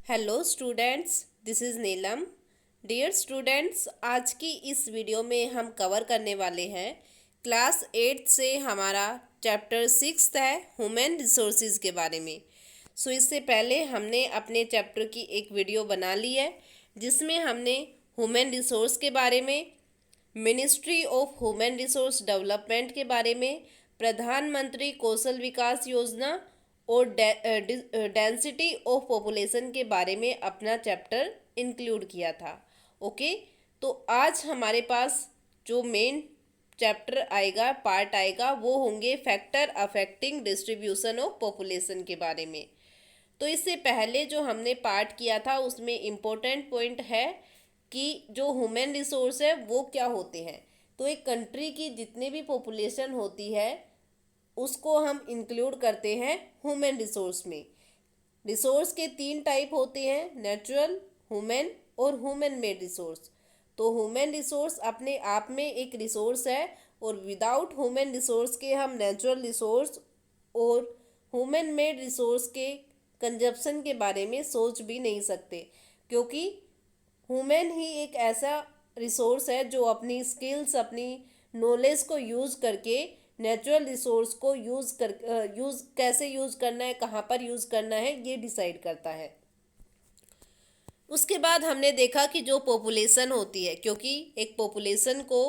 Hello students, this is Neelam. Dear students, आज की इस वीडियो में हम कवर करने वाले हैं क्लास 8 से हमारा चैप्टर 6 है ह्यूमन रिसोर्सेज के बारे में। इससे पहले हमने अपने चैप्टर की एक वीडियो बना ली है जिसमें हमने ह्यूमन रिसोर्स के बारे में, ministry of human resource development के बारे में, प्रधानमंत्री कौशल विकास योजना और डेंसिटी ऑफ पॉपुलेशन के बारे में अपना चैप्टर इंक्लूड किया था। ओके, तो आज हमारे पास जो मेन चैप्टर आएगा, पार्ट आएगा, वो होंगे factor affecting distribution of population के बारे में। तो इससे पहले जो हमने पार्ट किया था उसमें इम्पोर्टेंट पॉइंट है कि जो ह्यूमन रिसोर्स है वो क्या होते हैं। तो एक कंट्री की जितने भी पॉपुलेशन होती है उसको हम इंक्लूड करते हैं ह्यूमन रिसोर्स में। रिसोर्स के 3 टाइप होते हैं, नेचुरल, ह्यूमन और ह्यूमन मेड रिसोर्स। तो ह्यूमन रिसोर्स अपने आप में एक रिसोर्स है और विदाउट ह्यूमन रिसोर्स के हम नेचुरल रिसोर्स और ह्यूमन मेड रिसोर्स के कंजप्शन के बारे में सोच भी नहीं सकते, क्योंकि ह्यूमन ही एक ऐसा रिसोर्स है जो अपनी स्किल्स, अपनी नॉलेज को यूज़ करके नेचुरल रिसोर्स को यूज़ कैसे यूज़ करना है, कहाँ पर यूज़ करना है, ये डिसाइड करता है। उसके बाद हमने देखा कि जो पॉपुलेशन होती है, क्योंकि एक पॉपुलेशन को,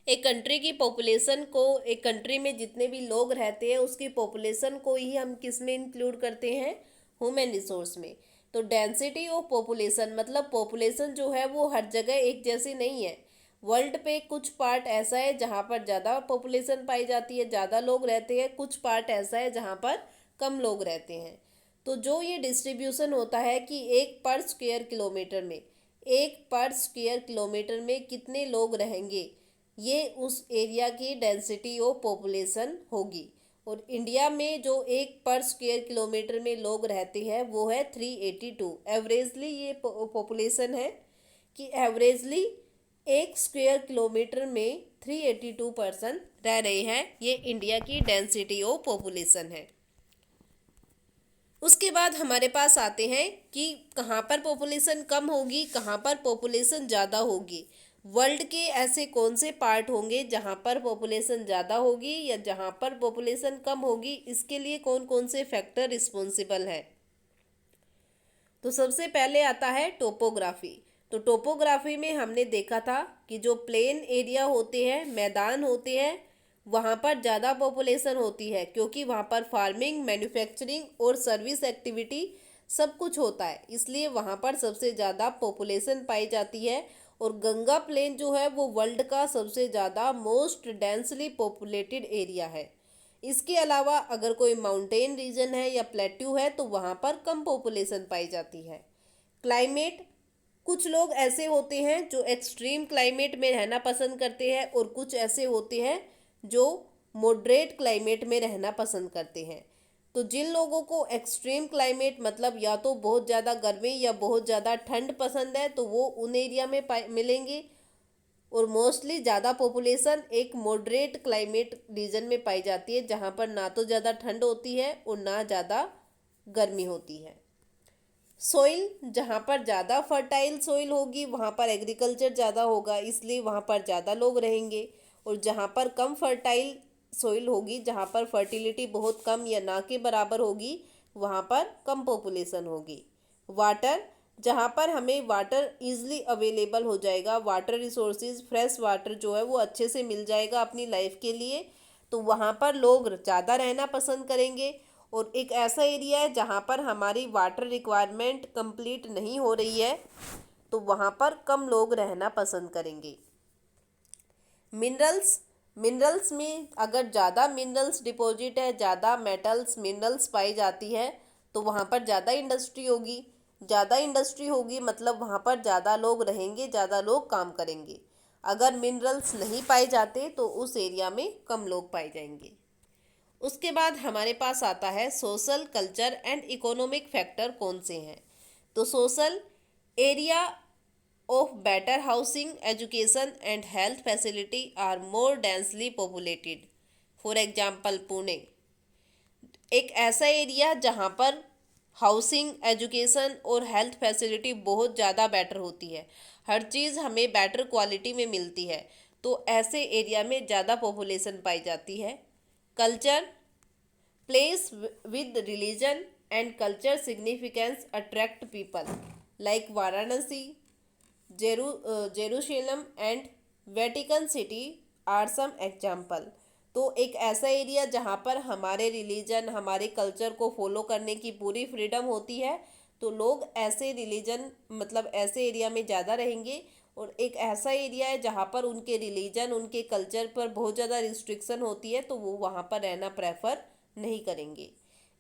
एक कंट्री की पॉपुलेशन को, एक कंट्री में जितने भी लोग रहते हैं उसकी पॉपुलेशन को ही हम किस में इंक्लूड करते हैं, ह्यूमन रिसोर्स में। तो डेंसिटी ऑफ पॉपुलेशन मतलब पॉपुलेशन जो है वो हर जगह एक जैसी नहीं है। वर्ल्ड पे कुछ पार्ट ऐसा है जहाँ पर ज़्यादा पॉपुलेशन पाई जाती है, ज़्यादा लोग रहते हैं, कुछ पार्ट ऐसा है जहाँ पर कम लोग रहते हैं। तो जो ये डिस्ट्रीब्यूशन होता है कि एक पर स्क्वायर किलोमीटर में कितने लोग रहेंगे, ये उस एरिया की डेंसिटी ऑफ पॉपुलेशन होगी। और इंडिया में जो एक पर स्क्वायर किलोमीटर में लोग रहते हैं वो है 382। एवरेजली ये पॉपुलेशन है कि एवरेजली एक स्क्वायर किलोमीटर में 382 पर्सन रह रहे हैं। ये इंडिया की डेंसिटी ऑफ पॉपुलेशन है। उसके बाद हमारे पास आते हैं कि कहाँ पर पॉपुलेशन कम होगी, कहाँ पर पॉपुलेशन ज़्यादा होगी। वर्ल्ड के ऐसे कौन से पार्ट होंगे जहाँ पर पॉपुलेशन ज़्यादा होगी या जहाँ पर पॉपुलेशन कम होगी, इसके लिए कौन कौन से फैक्टर रिस्पॉन्सिबल हैं। तो सबसे पहले आता है टोपोग्राफी। तो टोपोग्राफी में हमने देखा था कि जो प्लेन एरिया होते हैं, मैदान होते हैं, वहाँ पर ज़्यादा पॉपुलेशन होती है, क्योंकि वहाँ पर फार्मिंग, मैन्युफैक्चरिंग और सर्विस एक्टिविटी सब कुछ होता है, इसलिए वहाँ पर सबसे ज़्यादा पॉपुलेशन पाई जाती है। और गंगा प्लेन जो है वो वर्ल्ड का सबसे ज़्यादा मोस्ट डेंसली पॉपुलेटेड एरिया है। इसके अलावा अगर कोई माउंटेन रीजन है या प्लेट्यू है तो वहाँ पर कम पॉपुलेशन पाई जाती है। क्लाइमेट, कुछ लोग ऐसे होते हैं जो एक्सट्रीम क्लाइमेट में रहना पसंद करते हैं और कुछ ऐसे होते हैं जो मॉडरेट क्लाइमेट में रहना पसंद करते हैं। तो जिन लोगों को एक्सट्रीम क्लाइमेट मतलब या तो बहुत ज़्यादा गर्मी या बहुत ज़्यादा ठंड पसंद है तो वो उन एरिया में मिलेंगे। और मोस्टली ज़्यादा पॉपुलेशन एक मॉडरेट क्लाइमेट रीजन में पाई जाती है, जहाँ पर ना तो ज़्यादा ठंड होती है और ना ज़्यादा गर्मी होती है। सोइल, जहाँ पर ज़्यादा फर्टाइल सोइल होगी वहाँ पर एग्रीकल्चर ज़्यादा होगा, इसलिए वहाँ पर ज़्यादा लोग रहेंगे। और जहाँ पर कम फर्टाइल सोइल होगी, जहाँ पर फर्टिलिटी बहुत कम या ना के बराबर होगी, वहाँ पर कम पॉपुलेशन होगी। वाटर, जहाँ पर हमें वाटर इजीली अवेलेबल हो जाएगा, वाटर रिसोर्सेज, फ्रेश वाटर जो है वो अच्छे से मिल जाएगा अपनी लाइफ के लिए, तो वहाँ पर लोग ज़्यादा रहना पसंद करेंगे। और एक ऐसा एरिया है जहाँ पर हमारी वाटर रिक्वायरमेंट कंप्लीट नहीं हो रही है तो वहाँ पर कम लोग रहना पसंद करेंगे। मिनरल्स, मिनरल्स में अगर ज़्यादा मिनरल्स डिपॉजिट है, ज़्यादा मेटल्स मिनरल्स पाई जाती है तो वहाँ पर ज़्यादा इंडस्ट्री होगी। ज़्यादा इंडस्ट्री होगी मतलब वहाँ पर ज़्यादा लोग रहेंगे, ज़्यादा लोग काम करेंगे। अगर मिनरल्स नहीं पाए जाते तो उस एरिया में कम लोग पाए जाएंगे। उसके बाद हमारे पास आता है social, culture and economic factor कौन से हैं। तो social, area of better housing, education and health facility are more densely populated. For example Pune, एक ऐसा एरिया जहाँ पर हाउसिंग, एजुकेशन और हेल्थ फैसिलिटी बहुत ज़्यादा बेटर होती है। हर चीज़ हमें बेटर क्वालिटी में मिलती है, तो ऐसे एरिया में ज़्यादा पॉपुलेशन पाई जाती है। Culture, place with religion and culture significance attract people like Varanasi, Jerusalem and Vatican city are some example. तो एक ऐसा एरिया जहाँ पर हमारे रिलीजन, हमारे कल्चर को फॉलो करने की पूरी फ्रीडम होती है, तो लोग ऐसे रिलीजन मतलब ऐसे एरिया में ज़्यादा रहेंगे। और एक ऐसा एरिया है जहाँ पर उनके रिलीजन, उनके कल्चर पर बहुत ज़्यादा रिस्ट्रिक्शन होती है, तो वो वहाँ पर रहना प्रेफर नहीं करेंगे।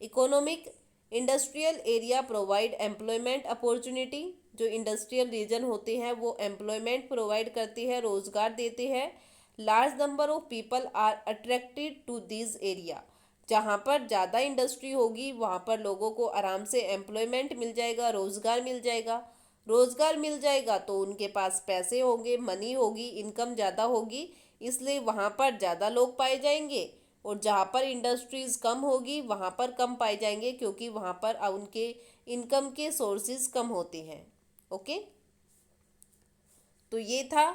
Economic, industrial area provide employment opportunity. जो इंडस्ट्रियल रीजन होते हैं वो एम्प्लॉयमेंट प्रोवाइड करते हैं, रोजगार देते हैं। Large number of people are attracted to this area. जहाँ पर ज़्यादा इंडस्ट्री होगी वहाँ पर लोगों को आराम से एम्प्लॉयमेंट मिल जाएगा, रोजगार मिल जाएगा। रोजगार मिल जाएगा तो उनके पास पैसे होंगे, मनी होगी, इनकम ज़्यादा होगी, इसलिए वहाँ पर ज़्यादा लोग पाए जाएंगे। और जहाँ पर इंडस्ट्रीज़ कम होगी वहाँ पर कम पाए जाएंगे, क्योंकि वहाँ पर उनके इनकम के सोर्सेज कम होते हैं। ओके, तो ये था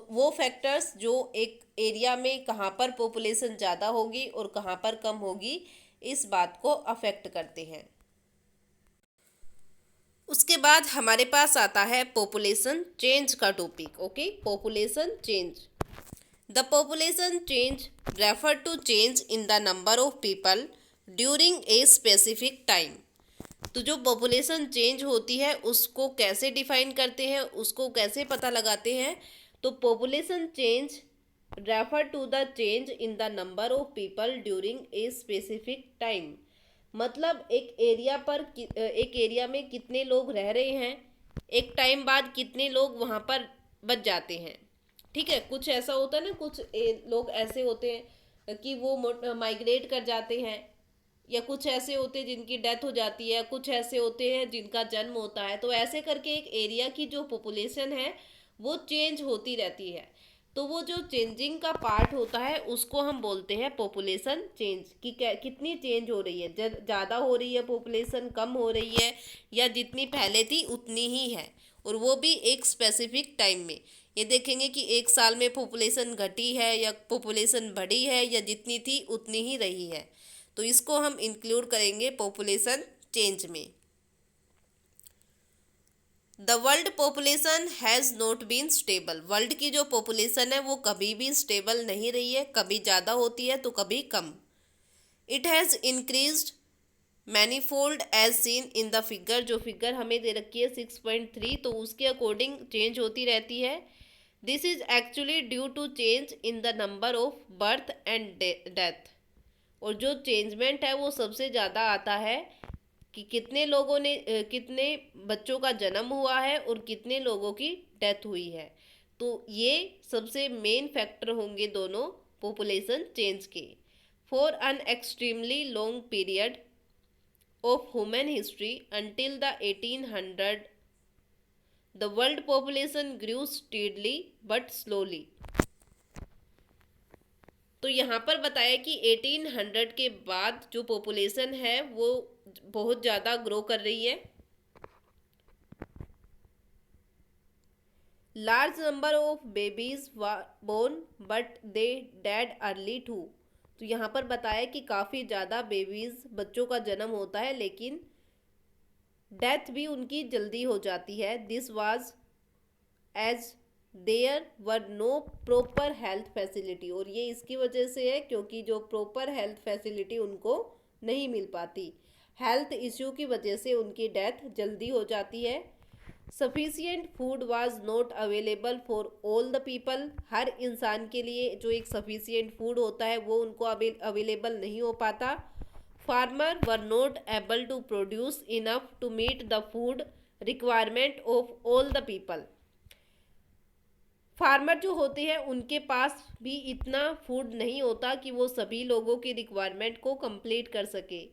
वो फैक्टर्स जो एक एरिया में कहाँ पर पॉपुलेशन ज़्यादा होगी और कहाँ पर कम होगी, इस बात को अफेक्ट करते हैं। उसके बाद हमारे पास आता है पॉपुलेशन चेंज का topic. Okay, population change. The population change refer to change in the number of people during a specific time. तो जो पॉपुलेशन चेंज होती है उसको कैसे डिफाइन करते हैं, उसको कैसे पता लगाते हैं? तो population change refer to the change in the number of people during a specific time. मतलब एक एरिया में कितने लोग रह रहे हैं, एक टाइम बाद कितने लोग वहाँ पर बच जाते हैं। ठीक है, कुछ ऐसा होता है ना, कुछ लोग ऐसे होते हैं कि वो माइग्रेट कर जाते हैं, या कुछ ऐसे होते हैं जिनकी डेथ हो जाती है, कुछ ऐसे होते हैं जिनका जन्म होता है। तो ऐसे करके एक एरिया की जो पॉपुलेशन है वो चेंज होती रहती है। तो वो जो चेंजिंग का पार्ट होता है उसको हम बोलते हैं पॉपुलेशन चेंज। कि कितनी चेंज हो रही है, ज़्यादा हो रही है पॉपुलेशन, कम हो रही है, या जितनी पहले थी उतनी ही है, और वो भी एक स्पेसिफिक टाइम में। ये देखेंगे कि एक साल में पॉपुलेशन घटी है या पॉपुलेशन बढ़ी है, या जितनी थी उतनी ही रही है। तो इसको हम इंक्लूड करेंगे पॉपुलेशन चेंज में। The world population has not been stable. World की जो पॉपुलेशन है वो कभी भी स्टेबल नहीं रही है, कभी ज़्यादा होती है तो कभी कम। It has increased manifold as seen in the figure. जो फिगर हमें दे रखी है 6.3, तो उसके अकॉर्डिंग चेंज होती रहती है। This is actually due to change in the number of birth and death. और जो चेंजमेंट है वो सबसे ज़्यादा आता है कि कितने बच्चों का जन्म हुआ है और कितने लोगों की डेथ हुई है। तो ये सबसे मेन फैक्टर होंगे दोनों पॉपुलेशन चेंज के। For an extremely long period of human history until the 1800, the world population grew steadily but slowly। तो यहाँ पर बताया कि 1800 के बाद जो पॉपुलेशन है वो बहुत ज़्यादा ग्रो कर रही है। Large number of babies born but they dead early too. तो यहाँ पर बताया कि काफ़ी ज़्यादा बेबीज, बच्चों का जन्म होता है लेकिन डेथ भी उनकी जल्दी हो जाती है। This was as there were no proper health facility. और ये इसकी वजह से है क्योंकि जो प्रॉपर हेल्थ फैसिलिटी उनको नहीं मिल पाती, हेल्थ इश्यू की वजह से उनकी डेथ जल्दी हो जाती है। Sufficient food was not available for all the people. हर इंसान के लिए जो एक सफिशियंट फूड होता है वो उनको अवेलेबल नहीं हो पाता। Farmer were not able to produce enough to meet the food requirement of all the people. Farmer जो होते हैं उनके पास भी इतना फूड नहीं होता कि वो सभी लोगों की रिक्वायरमेंट को कंप्लीट कर सके।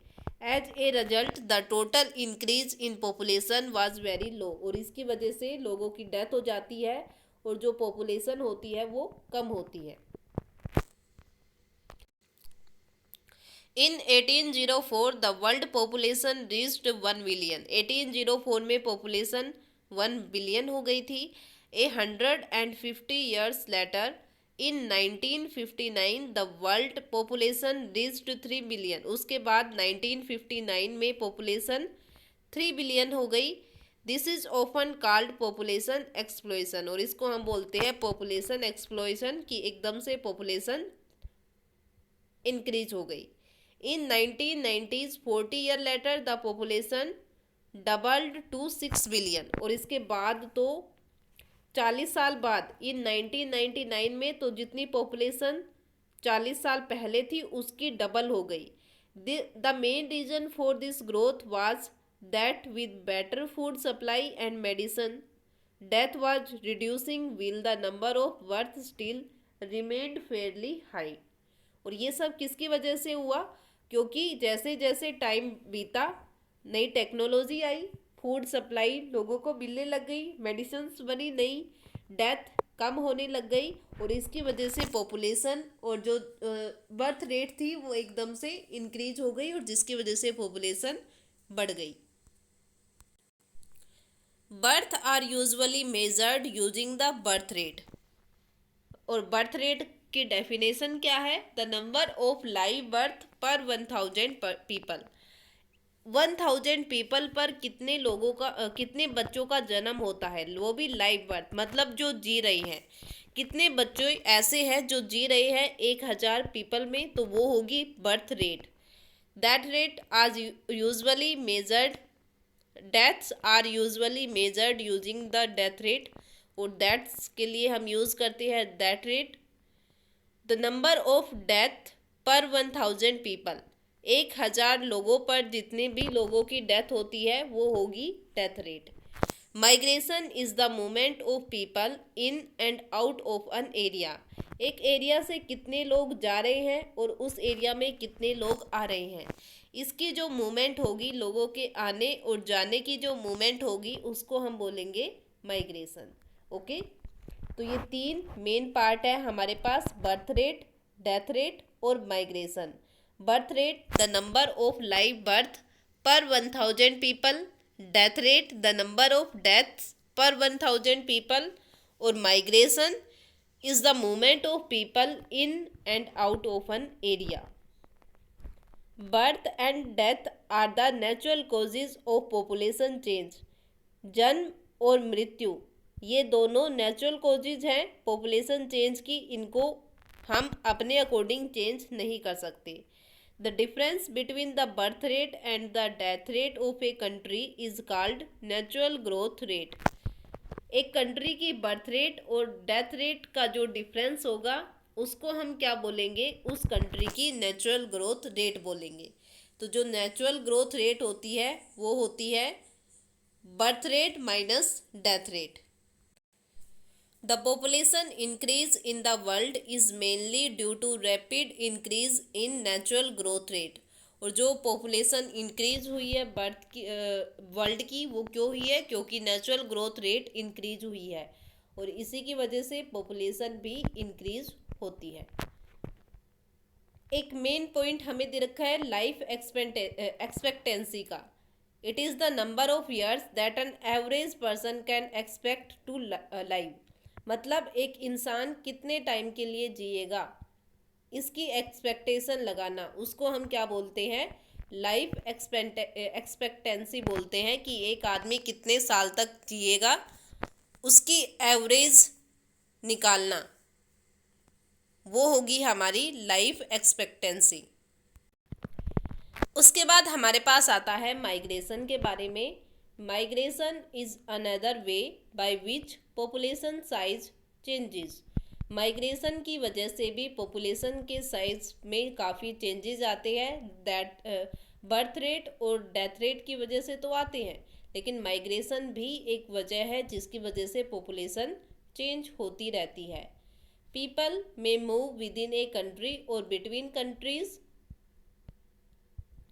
As a result the total increase in population was very low. और इसकी वजह से लोगों की डेथ हो जाती है और जो पॉपुलेशन होती है वो कम होती है। इन 1804 the world population reached 1 billion. 1804 में पॉपुलेशन 1 बिलियन हो गई थी। 150 years later in 1959 the world population reached 3 billion. उसके बाद 1959 में पॉपुलेशन 3 बिलियन हो गई। This is often called population explosion, और इसको हम बोलते हैं पॉपुलेशन एक्सप्लोजन, कि एकदम से पॉपुलेशन इंक्रीज हो गई। In 1990s 40 year later the population doubled to 6 billion, और इसके बाद तो 40 साल बाद इन 1999 में तो जितनी पॉपुलेशन 40 साल पहले थी उसकी डबल हो गई। The main reason for this growth was that with better food supply and medicine death was reducing will the number of birth still remained fairly high. और ये सब किसकी वजह से हुआ? क्योंकि जैसे जैसे टाइम बीता नई टेक्नोलॉजी आई, फूड सप्लाई लोगों को मिलने लग गई, मेडिसिन्स बनी नई, डेथ कम होने लग गई, और इसकी वजह से पॉपुलेशन और जो बर्थ रेट थी वो एकदम से इंक्रीज हो गई, और जिसकी वजह से पॉपुलेशन बढ़ गई। Birth are usually measured using the birth rate, और बर्थ रेट की डेफिनेशन क्या है? The number of live birth per 1000 people. 1000 people पर कितने लोगों का कितने बच्चों का जन्म होता है, वो भी लाइव बर्थ, मतलब जो जी रही हैं। कितने बच्चे ऐसे हैं जो जी रहे हैं 1000 पीपल में, तो वो होगी बर्थ रेट। दैट रेट आज usually measured, deaths are usually measured using the death rate, और डेथ्स के लिए हम यूज़ करते हैं that rate. The number of death per 1000 people, 1000 लोगों पर जितने भी लोगों की डेथ होती है वो होगी death rate. Migration is the movement of people in and out of an area. एक एरिया से कितने लोग जा रहे हैं और उस एरिया में कितने लोग आ रहे हैं, इसकी जो मूवमेंट होगी, लोगों के आने और जाने की जो मूवमेंट होगी, उसको हम बोलेंगे माइग्रेशन। ओके, तो ये 3 मेन पार्ट है हमारे पास, बर्थ रेट, डेथ रेट और migration. Birth rate the number of live birth per 1000 people, death rate the number of deaths per 1000 people, और migration is the movement of people in and out of an area. Birth and death are the natural causes of population change. जन्म और मृत्यु ये दोनों natural causes हैं population change की, इनको हम अपने अकॉर्डिंग चेंज नहीं कर सकते। The difference between the birth rate and the death rate of a country is called natural growth rate. एक कंट्री की बर्थ रेट और डेथ रेट का जो डिफरेंस होगा उसको हम क्या बोलेंगे? उस कंट्री की नेचुरल ग्रोथ रेट बोलेंगे। तो जो नेचुरल ग्रोथ रेट होती है वो होती है birth rate minus death rate. The population increase in the world is mainly due to rapid increase in natural growth rate। और जो पॉपुलेशन इंक्रीज हुई है वर्ल्ड की, वो क्यों हुई है? क्योंकि नेचुरल ग्रोथ रेट इंक्रीज हुई है, और इसी की वजह से पॉपुलेशन भी इंक्रीज होती है। एक मेन पॉइंट हमें दे रखा है लाइफ एक्सपेक्टेंसी का। It is the number of years that an average person can expect to live. मतलब एक इंसान कितने टाइम के लिए जिएगा, इसकी एक्सपेक्टेशन लगाना, उसको हम क्या बोलते हैं? लाइफ एक्सपेक्टेंसी बोलते हैं, कि एक आदमी कितने साल तक जिएगा उसकी एवरेज निकालना, वो होगी हमारी लाइफ एक्सपेक्टेंसी। उसके बाद हमारे पास आता है माइग्रेशन के बारे में। Migration is another way by which population size changes. Migration की वजह से भी पॉपुलेशन के साइज में काफ़ी चेंजेस आते हैं। दैट बर्थ रेट और डेथ रेट की वजह से तो आते हैं, लेकिन माइग्रेशन भी एक वजह है जिसकी वजह से पॉपुलेशन चेंज होती रहती है। People may move with in a country और बिटवीन कंट्रीज।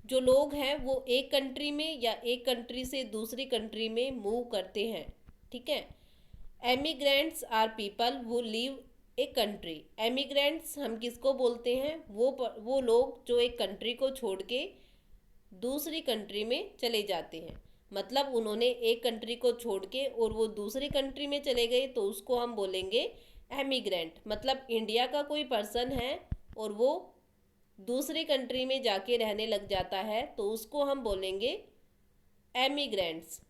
जो लोग हैं वो एक कंट्री में या एक कंट्री से दूसरी कंट्री में मूव करते हैं, ठीक है। Emigrants are people who live एक कंट्री। एमिग्रेंट्स हम किसको बोलते हैं? वो लोग जो एक कंट्री को छोड़ के दूसरी कंट्री में चले जाते हैं। मतलब उन्होंने एक कंट्री को छोड़ के और वो दूसरी कंट्री में चले गए, तो उसको हम बोलेंगे एमिग्रेंट। मतलब इंडिया का कोई पर्सन है और वो दूसरी कंट्री में जाके रहने लग जाता है, तो उसको हम बोलेंगे emigrants.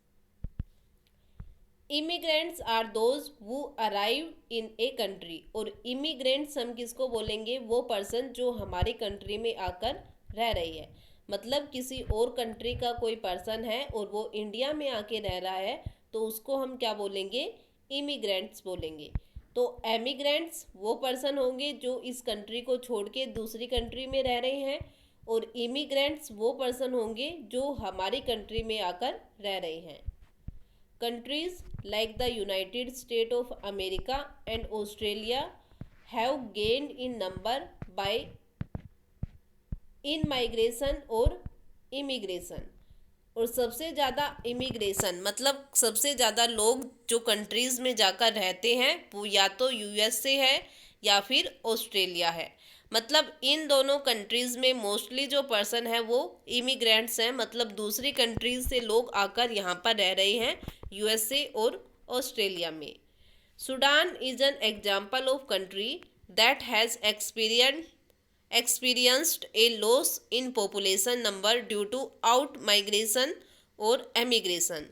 Immigrants are those who arrive in a country. और इमिग्रेंट्स हम किसको बोलेंगे? वो पर्सन जो हमारी कंट्री में आकर रह रही है। मतलब किसी और कंट्री का कोई पर्सन है और वो इंडिया में आके रह रहा है, तो उसको हम क्या बोलेंगे? इमिग्रेंट्स बोलेंगे। तो एमिग्रेंट्स वो पर्सन होंगे जो इस कंट्री को छोड़ के दूसरी कंट्री में रह रहे हैं, और इमिग्रेंट्स वो पर्सन होंगे जो हमारी कंट्री में आकर रह रहे हैं। Countries like the United States of America and Australia have gained in number by in migration और immigration। और सबसे ज़्यादा इमिग्रेशन मतलब सबसे ज़्यादा लोग जो कंट्रीज़ में जाकर रहते हैं वो या तो यूएसए है या फिर ऑस्ट्रेलिया है। मतलब इन दोनों कंट्रीज़ में मोस्टली जो पर्सन है वो इमिग्रेंट्स हैं। मतलब दूसरी कंट्रीज़ से लोग आकर यहाँ पर रह रहे हैं, यूएसए और ऑस्ट्रेलिया में। Sudan is an example of country that has experienced a loss in population number due to out migration और emigration।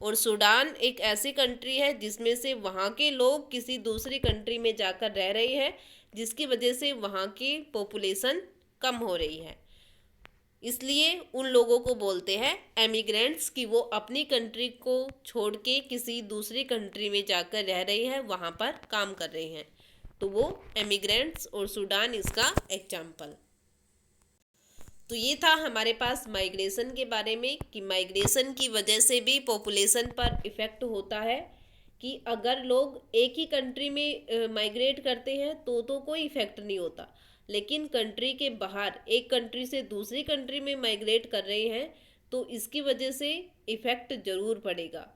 और सूडान एक ऐसी कंट्री है जिसमें से वहाँ के लोग किसी दूसरी कंट्री में जाकर रह रहे हैं, जिसकी वजह से वहाँ की पॉपुलेशन कम हो रही है। इसलिए उन लोगों को बोलते हैं एमिग्रेंट्स कि वो अपनी कंट्री को छोड़ के किसी दूसरी कंट्री में जाकर रह रहे हैं, वहाँ पर काम कर रहे हैं, तो वो एमिग्रेंट्स। और सूडान इसका एग्जाम्पल। तो ये था हमारे पास माइग्रेशन के बारे में कि माइग्रेशन की वजह से भी पॉपुलेशन पर इफ़ेक्ट होता है। कि अगर लोग एक ही कंट्री में माइग्रेट करते हैं तो कोई इफ़ेक्ट नहीं होता, लेकिन कंट्री के बाहर एक कंट्री से दूसरी कंट्री में माइग्रेट कर रहे हैं तो इसकी वजह से इफ़ेक्ट ज़रूर पड़ेगा।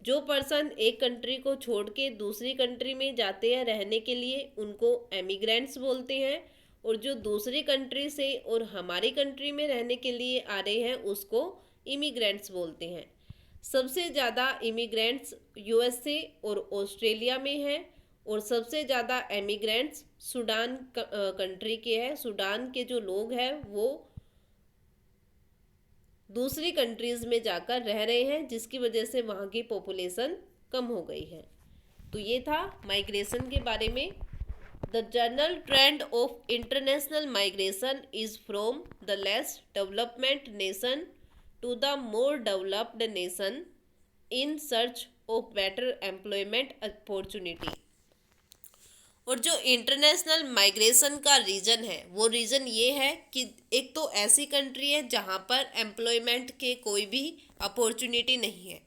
जो पर्सन एक कंट्री को छोड़ के दूसरी कंट्री में जाते हैं रहने के लिए, उनको एमिग्रेंट्स बोलते हैं। और जो दूसरी कंट्री से और हमारी कंट्री में रहने के लिए आ रहे हैं उसको इमिग्रेंट्स बोलते हैं। सबसे ज़्यादा इमिग्रेंट्स यूएसए और ऑस्ट्रेलिया में हैं, और सबसे ज़्यादा एमिग्रेंट्स सूडान कंट्री के हैं। सूडान के जो लोग हैं वो दूसरी कंट्रीज़ में जाकर रह रहे हैं, जिसकी वजह से वहाँ की पॉपुलेशन कम हो गई है। तो ये था माइग्रेशन के बारे में। The general trend of international migration is from the less development nation to the more developed nation in search of better employment opportunity. और जो इंटरनेशनल माइग्रेशन का रीज़न है वो रीज़न ये है कि एक तो ऐसी कंट्री है जहाँ पर एम्प्लॉयमेंट के कोई भी अपॉर्चुनिटी नहीं है।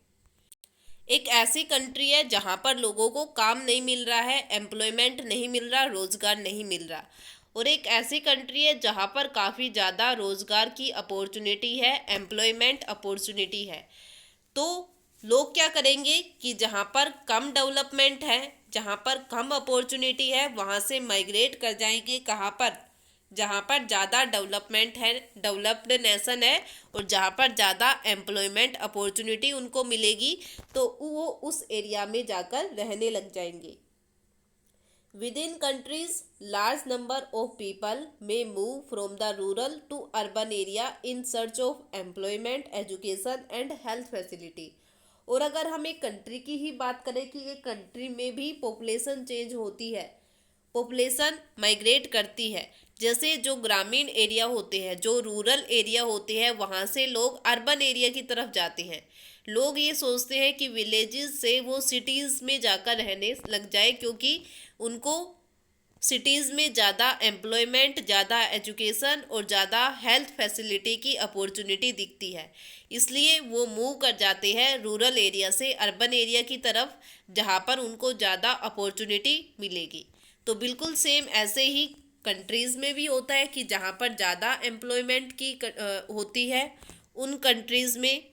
एक ऐसी कंट्री है जहाँ पर लोगों को काम नहीं मिल रहा है, एम्प्लॉयमेंट नहीं मिल रहा, रोज़गार नहीं मिल रहा। और एक ऐसी कंट्री है जहाँ पर काफ़ी ज़्यादा रोज़गार की अपॉर्चुनिटी है, एम्प्लॉयमेंट अपॉर्चुनिटी है। तो लोग क्या करेंगे कि जहाँ पर कम डेवलपमेंट है, जहाँ पर कम अपॉर्चुनिटी है, वहाँ से माइग्रेट कर जाएंगे कहाँ पर? जहाँ पर ज़्यादा डेवलपमेंट है, डेवलप्ड नेशन है, और जहाँ पर ज़्यादा एम्प्लॉयमेंट अपॉर्चुनिटी उनको मिलेगी, तो वो उस एरिया में जाकर रहने लग जाएंगे। Within countries, large number of people may move from the rural to urban area in search of employment, education and health facility। और अगर हम एक कंट्री की ही बात करें कि एक कंट्री में भी पॉपुलेशन चेंज होती है, पॉपुलेशन माइग्रेट करती है। जैसे जो ग्रामीण एरिया होते हैं, जो रूरल एरिया होते हैं, वहाँ से लोग अर्बन एरिया की तरफ जाते हैं। लोग ये सोचते हैं कि विलेजेस से वो सिटीज़ में जाकर रहने लग जाए, क्योंकि उनको सिटीज़ में ज़्यादा एम्प्लॉयमेंट, ज़्यादा एजुकेशन और ज़्यादा हेल्थ फैसिलिटी की अपॉर्चुनिटी दिखती है। इसलिए वो मूव कर जाते हैं रूरल एरिया से अर्बन एरिया की तरफ, जहाँ पर उनको ज़्यादा अपॉर्चुनिटी मिलेगी। तो बिल्कुल सेम ऐसे ही कंट्रीज़ में भी होता है कि जहाँ पर ज़्यादा एम्प्लॉयमेंट की होती है, उन कंट्रीज़ में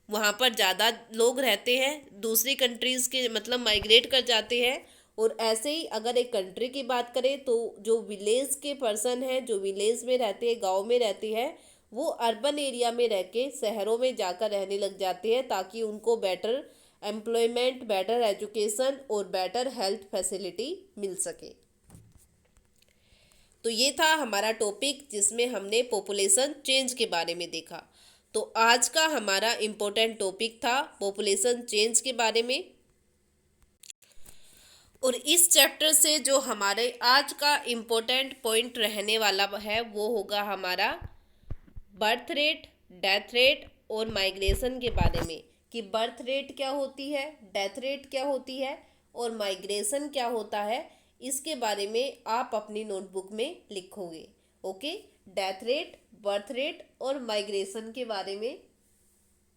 वहाँ पर ज़्यादा लोग रहते हैं, दूसरी कंट्रीज़ के मतलब माइग्रेट कर जाते हैं, और ऐसे ही अगर एक कंट्री की बात करें तो जो विलेज के पर्सन हैं, जो विलेज में रहते हैं, गांव में रहते हैं, वो अर्बन एरिया में रह के शहरों में जाकर रहने लग जाते हैं ताकि उनको बेटर एम्प्लॉयमेंट, बेटर एजुकेशन और बेटर हेल्थ फैसिलिटी मिल सके। तो ये था हमारा टॉपिक जिसमें हमने पॉपुलेशन चेंज के बारे में देखा। तो आज का हमारा इम्पोर्टेंट टॉपिक था पॉपुलेशन चेंज के बारे में। और इस चैप्टर से जो हमारे आज का इम्पोर्टेंट पॉइंट रहने वाला है वो होगा हमारा बर्थ रेट, डेथ रेट और माइग्रेशन के बारे में, कि बर्थ रेट क्या होती है, डेथ रेट क्या होती है और माइग्रेशन क्या होता है। इसके बारे में आप अपनी नोटबुक में लिखोगे। Okay, death rate, birth rate और माइग्रेशन के बारे में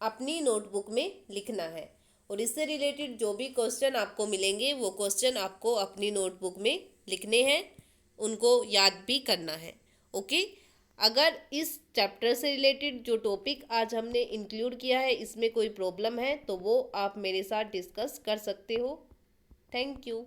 अपनी नोटबुक में लिखना है। और इससे रिलेटेड जो भी क्वेश्चन आपको मिलेंगे वो क्वेश्चन आपको अपनी नोटबुक में लिखने हैं, उनको याद भी करना है। ओके, अगर इस चैप्टर से रिलेटेड जो टॉपिक आज हमने इंक्लूड किया है इसमें कोई प्रॉब्लम है तो वो आप मेरे साथ डिस्कस कर सकते हो। Thank you.